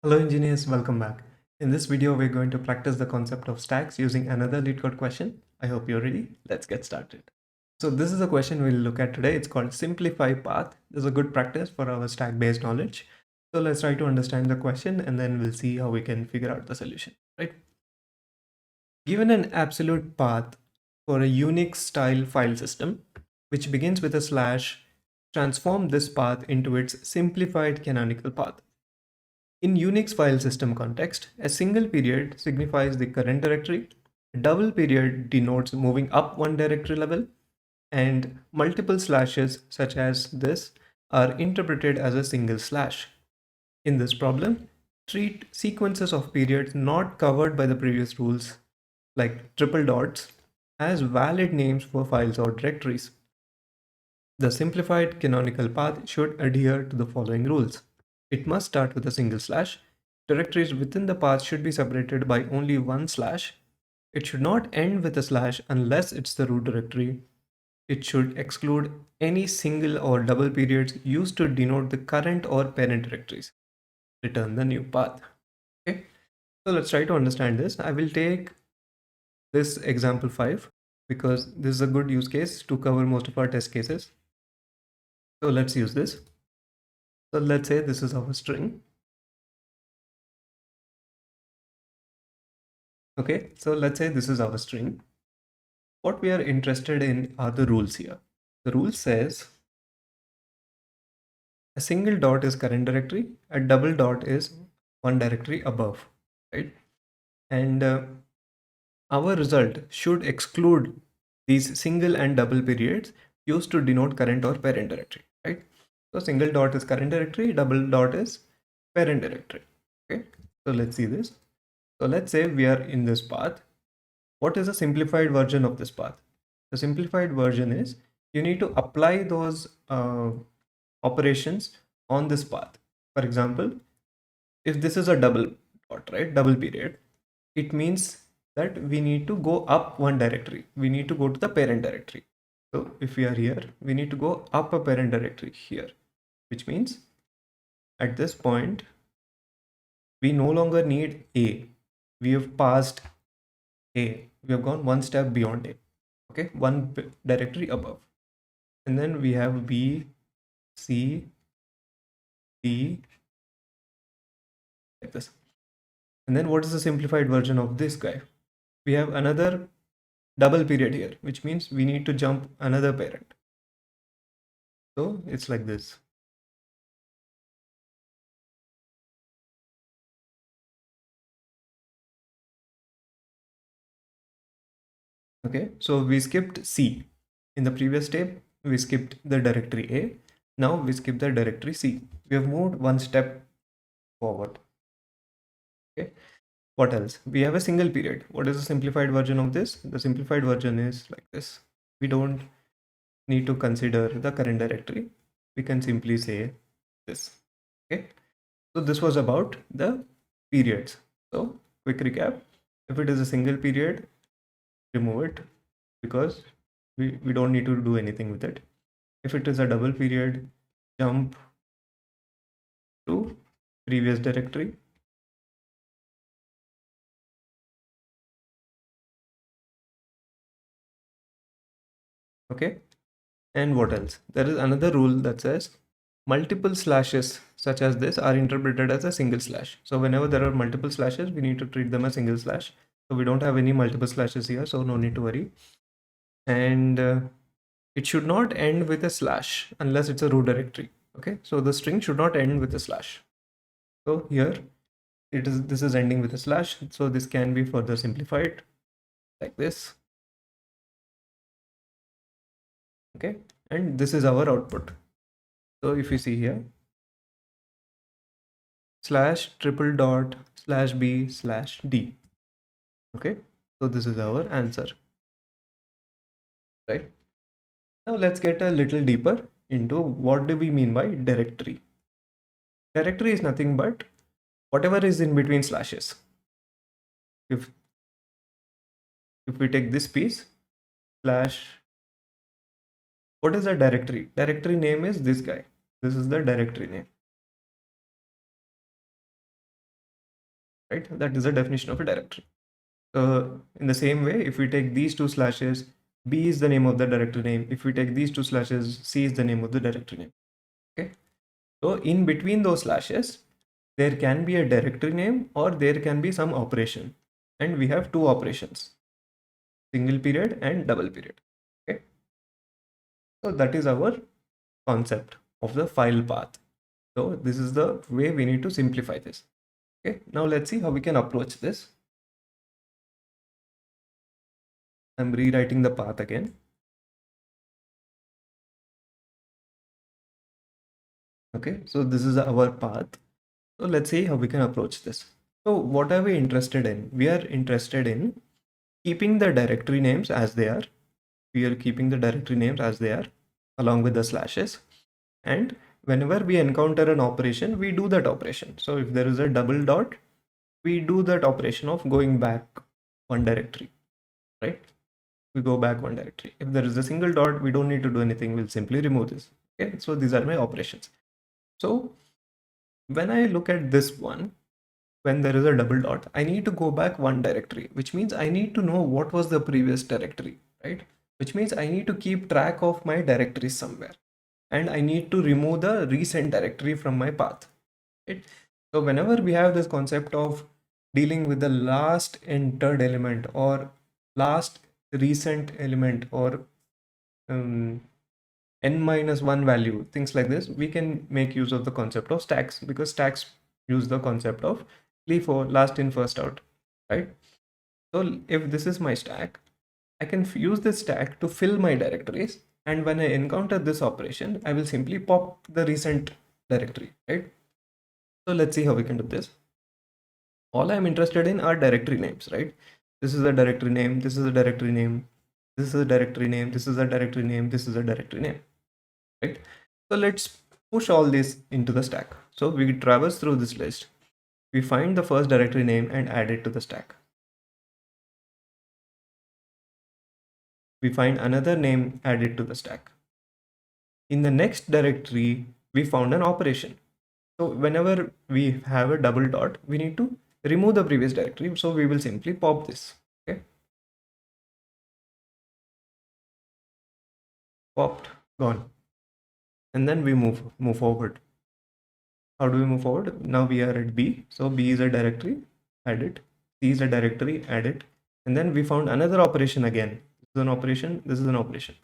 Hello engineers, welcome back. In this video, we're going to practice the concept of stacks using another leet code question. I hope you're ready. Let's get started. So this is a question we'll look at today. It's called simplify path. This is a good practice for our stack based knowledge. So let's try to understand the question and then we'll see how we can figure out the solution, right? Given an absolute path for a Unix style file system, which begins with a slash, transform this path into its simplified canonical path. In Unix file system context, a single period signifies the current directory, a double period denotes moving up one directory level, and multiple slashes such as this are interpreted as a single slash. In this problem, treat sequences of periods not covered by the previous rules, like triple dots, as valid names for files or directories. The simplified canonical path should adhere to the following rules. It must start with a single slash. Directories within the path should be separated by only one slash. It should not end with a slash unless it's the root directory. It should exclude any single or double periods used to denote the current or parent directories. Return the new path. Okay, so let's try to understand this. I will take this example 5 because this is a good use case to cover most of our test cases. So let's use this. So let's say this is our string. Okay, so let's say this is our string. What we are interested in are the rules here. The rule says a single dot is current directory, a double dot is one directory above, right? And our result should exclude these single and double periods used to denote current or parent directory, right? So single dot is current directory, double dot is parent directory. Okay, so let's see this. So let's say we are in this path. What is a simplified version of this path? The simplified version is you need to apply those operations on this path. For example, if this is a double dot, right, double period, it means that we need to go up one directory. We need to go to the parent directory. So if we are here, we need to go up a parent directory here, which means at this point, we no longer need A. We have passed A. We have gone one step beyond A. Okay, one directory above. And then we have B, C, D, like this. And then what is the simplified version of this guy? We have another double period here, which means we need to jump another parent. So it's like this. Okay, so we skipped C. In the previous step, we skipped the directory A. Now we skip the directory C. We have moved one step forward. Okay, what else? We have a single period. What is the simplified version of this? The simplified version is like this. We don't need to consider the current directory. We can simply say this. Okay, so this was about the periods. So quick recap: if it is a single period, remove it because we don't need to do anything with it. If it is a double period, jump to previous directory. Okay, and what else? There is another rule that says multiple slashes such as this are interpreted as a single slash. So whenever there are multiple slashes, we need to treat them as single slash. So we don't have any multiple slashes here, so no need to worry. And it should not end with a slash unless it's a root directory. Okay, so the string should not end with a slash. So here this is ending with a slash, so this can be further simplified like this. Okay, and this is our output. So if you see here, slash triple dot slash b slash d. Okay, so this is our answer, right? Now let's get a little deeper into what do we mean by directory. Directory is nothing but whatever is in between slashes. If we take this piece, slash, what is the directory? Directory name is this guy. This is the directory name. right? That is the definition of a directory. In the same way, if we take these two slashes, B is the name of the directory name. If we take these two slashes, C is the name of the directory name. Okay. So in between those slashes, there can be a directory name or there can be some operation. And we have two operations, single period and double period. Okay. So that is our concept of the file path. So this is the way we need to simplify this. Okay. Now let's see how we can approach this. I'm rewriting the path again. Okay. So this is our path. So let's see how we can approach this. So what are we interested in? We are interested in keeping the directory names as they are. We are keeping the directory names as they are along with the slashes. And whenever we encounter an operation, we do that operation. So if there is a double dot, we do that operation of going back one directory, right? We go back one directory. If there is a single dot, we don't need to do anything. We'll simply remove this. Okay, so these are my operations. So when I look at this one, when there is a double dot, I need to go back one directory, which means I need to know what was the previous directory, right? Which means I need to keep track of my directories somewhere, and I need to remove the recent directory from my path, right? So whenever we have this concept of dealing with the last entered element or last recent element or um, n-1 value, things like this, we can make use of the concept of stacks, because stacks use the concept of LIFO, last in first out, right? So if this is my stack, I can use this stack to fill my directories, and when I encounter this operation, I will simply pop the recent directory, right? So let's see how we can do this. All I'm interested in are directory names, right? This is a directory name, this is a directory name, this is a directory name, this is a directory name, this is a directory name, right? So let's push all this into the stack. So we traverse through this list. We find the first directory name and add it to the stack. We find another name, add it to the stack. In the next directory, we found an operation. So whenever we have a double dot, we need to remove the previous directory. So we will simply pop this. Okay. Popped, gone. And then we move forward. How do we move forward? Now we are at B. So B is a directory, add it. C is a directory, add it. And then we found another operation again. This is an operation, this is an operation.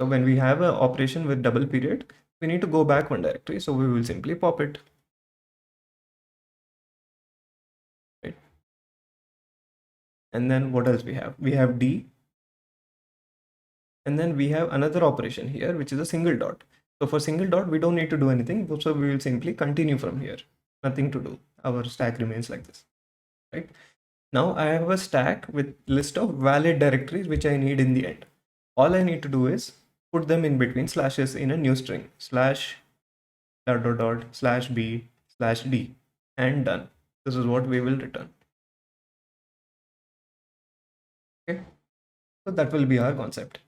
So when we have an operation with double period, we need to go back one directory. So we will simply pop it. Right. And then what else we have? We have D. And then we have another operation here, which is a single dot. So for single dot, we don't need to do anything. So we will simply continue from here. Nothing to do. Our stack remains like this, right? Now I have a stack with list of valid directories, which I need in the end. All I need to do is put them in between slashes in a new string, slash dot dot dot slash B slash D, and done. This is what we will return. Okay. So that will be our concept.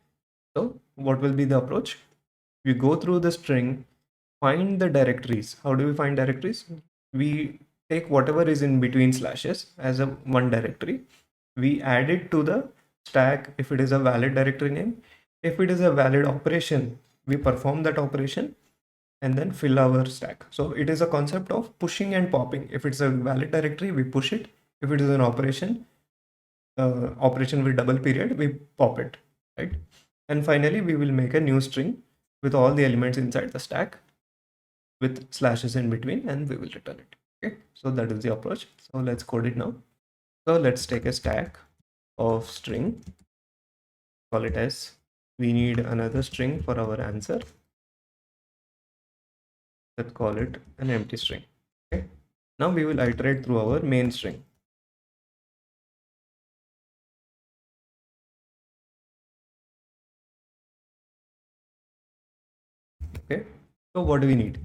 So what will be the approach? We go through the string, find the directories. How do we find directories? We take whatever is in between slashes as a one directory. We add it to the stack if it is a valid directory name. If it is a valid operation, we perform that operation and then fill our stack. So it is a concept of pushing and popping. If it's a valid directory, we push it. If it is an operation, operation with double period, we pop it, right? And finally, we will make a new string with all the elements inside the stack with slashes in between, and we will return it. Okay, so that is the approach. So let's code it now. So let's take a stack of string, call it as, we need another string for our answer. Let's call it an empty string. Okay, now we will iterate through our main string. Okay, so what do we need?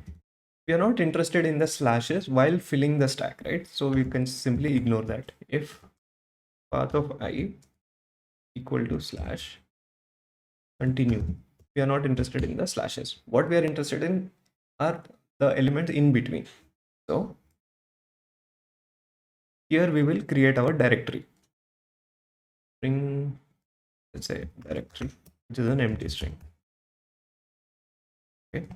We are not interested in the slashes while filling the stack, right? So we can simply ignore that. If path of I equal to slash continue, we are not interested in the slashes. What we are interested in are the elements in between. So Here we will create our directory. String, let's say directory, which is an empty string. Okay.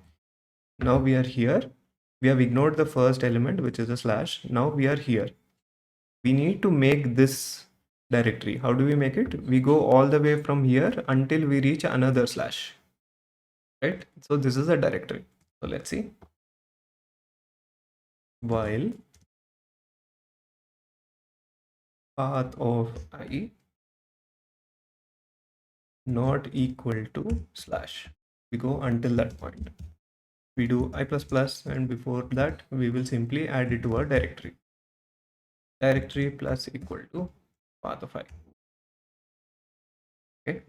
Now we are here. We have ignored the first element, which is a slash. Now we are here. We need to make this directory. How do we make it? We go all the way from here until we reach another slash, right? So this is a directory. So let's see. While path of I not equal to slash, we go until that point. We do I++, and before that we will simply add it to our directory. Directory plus equal to path of I. Okay.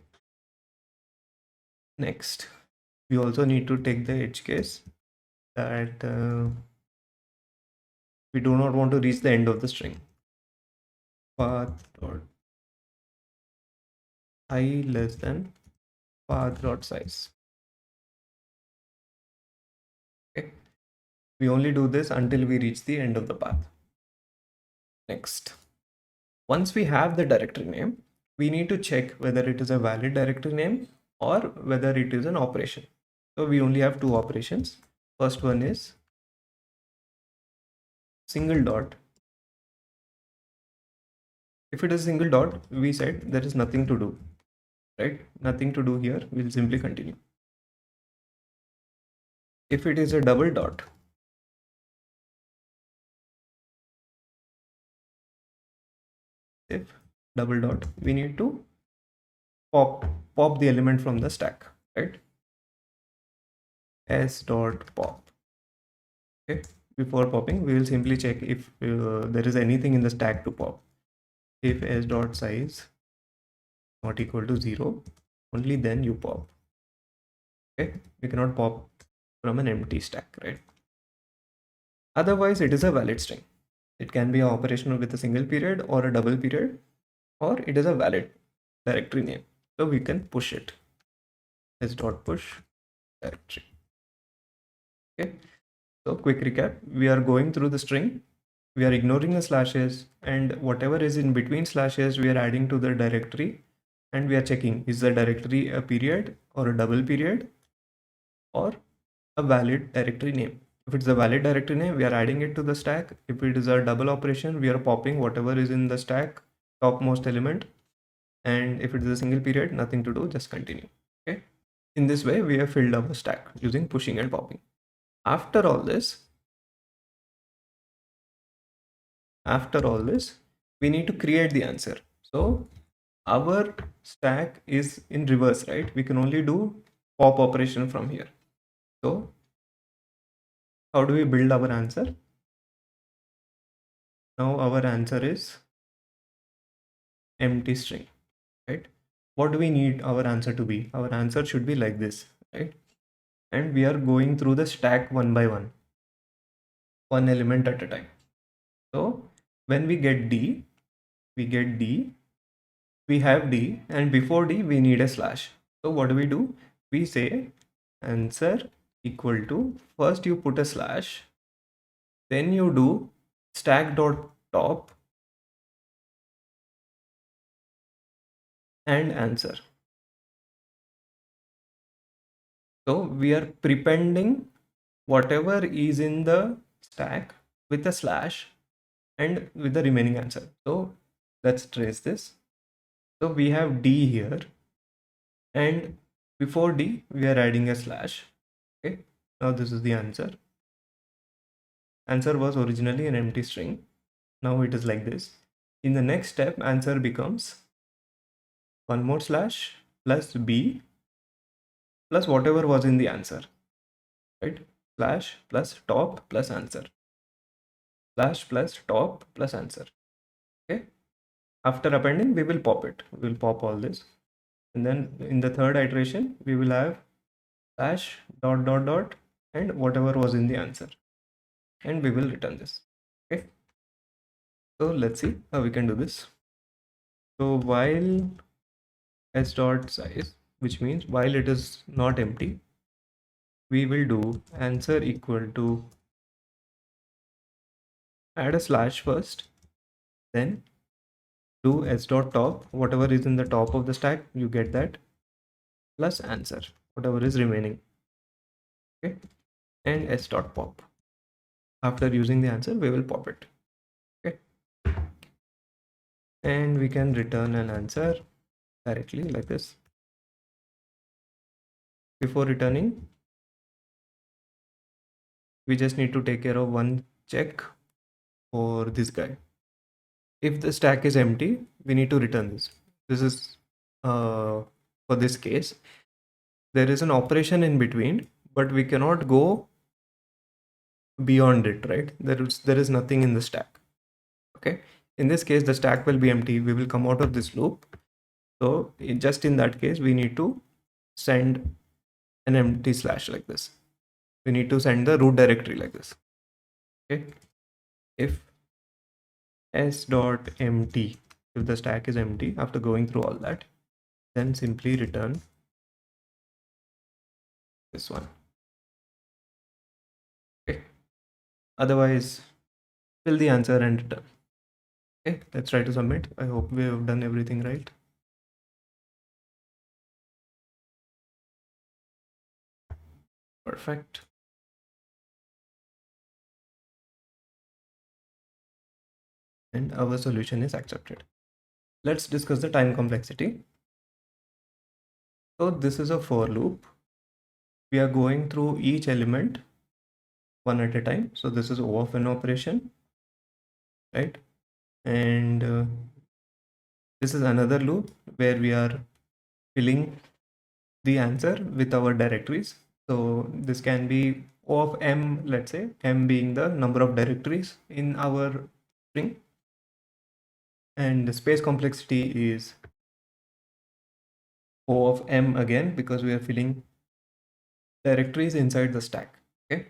Next, we also need to take the edge case that we do not want to reach the end of the string. Path dot I less than path dot size. Okay. We only do this until we reach the end of the path. Next, once we have the directory name, we need to check whether it is a valid directory name or whether it is an operation. So we only have two operations. First one is single dot. If it is single dot, we said there is nothing to do, right? Nothing to do here. We'll simply continue. If it is a double dot, if double dot, we need to pop the element from the stack, right? S dot pop. Okay. Before popping, we will simply check if there is anything in the stack to pop. If s dot size not equal to 0, only then you pop. Okay, you cannot pop from an empty stack, right? Otherwise, it is a valid string. It can be an operation with a single period or a double period, or it is a valid directory name. So we can push it. S dot push directory. Okay. So quick recap, we are going through the string, we are ignoring the slashes, and whatever is in between slashes we are adding to the directory, and we are checking is the directory a period or a double period or a valid directory name. If it's a valid directory name, we are adding it to the stack. If it is a double operation, we are popping whatever is in the stack, topmost element. And if it is a single period, nothing to do, just continue. Okay. In this way, we have filled our stack using pushing and popping. After all this, we need to create the answer. So our stack is in reverse, right? We can only do pop operation from here. So how do we build our answer? Now our answer is empty string, right? What do we need our answer to be? Our answer should be like this, right? And we are going through the stack one by one element at a time. So when we get D, we have D, and before D we need a slash. So what do? We say answer equal to, first you put a slash, then you do stack dot top and answer. So we are prepending whatever is in the stack with a slash and with the remaining answer. So let's trace this. So we have D here, and before D we are adding a slash. Okay, now this is the answer. Answer was originally an empty string. Now it is like this. In the next step, answer becomes one more slash plus B plus whatever was in the answer, right? Slash plus top plus answer. Slash plus top plus answer. Okay. After appending, we will pop it. We will pop all this. And then in the third iteration, we will have slash dot dot dot and whatever was in the answer. And we will return this. Okay. So let's see how we can do this. So while s dot size, which means while it is not empty, we will do answer equal to, add a slash first, then do s dot top, whatever is in the top of the stack, you get that, plus answer, whatever is remaining. Okay, and s dot pop. After using the answer, we will pop it. Okay, and we can return an answer directly like this. Before returning, we just need to take care of one check for this guy. If the stack is empty, we need to return this. This is for this case, there is an operation in between, but we cannot go beyond it, right? There is nothing in the stack. Okay, in this case the stack will be empty, we will come out of this loop. So just in that case, we need to send an empty slash like this. We need to send the root directory like this. Okay, if s dot empty, if the stack is empty after going through all that, then simply return this one. Okay, otherwise fill the answer and return. Okay, let's try to submit. I hope we have done everything right. Perfect. And our solution is accepted. Let's discuss the time complexity. So this is a for loop. We are going through each element one at a time. So this is O of n operation, right? And this is another loop where we are filling the answer with our directories. So this can be O of m, let's say m being the number of directories in our string, and the space complexity is O of m again, because we are filling directories inside the stack. Okay,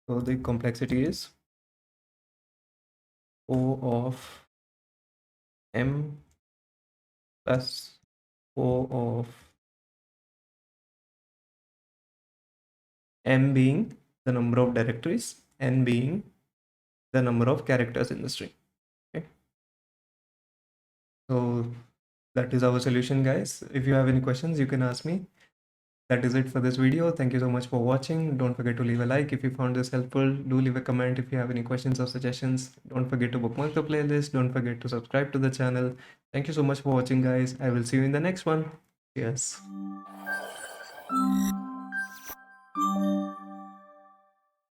so the complexity is O of m plus O of m being the number of directories, n being the number of characters in the string. Okay, so that is our solution, guys. If you have any questions, you can ask me. That is it for this video. Thank you so much for watching. Don't forget to leave a like if you found this helpful. Do leave a comment if you have any questions or suggestions. Don't forget to bookmark the playlist. Don't forget to subscribe to the channel. Thank you so much for watching, guys. I will see you in the next one. Yes.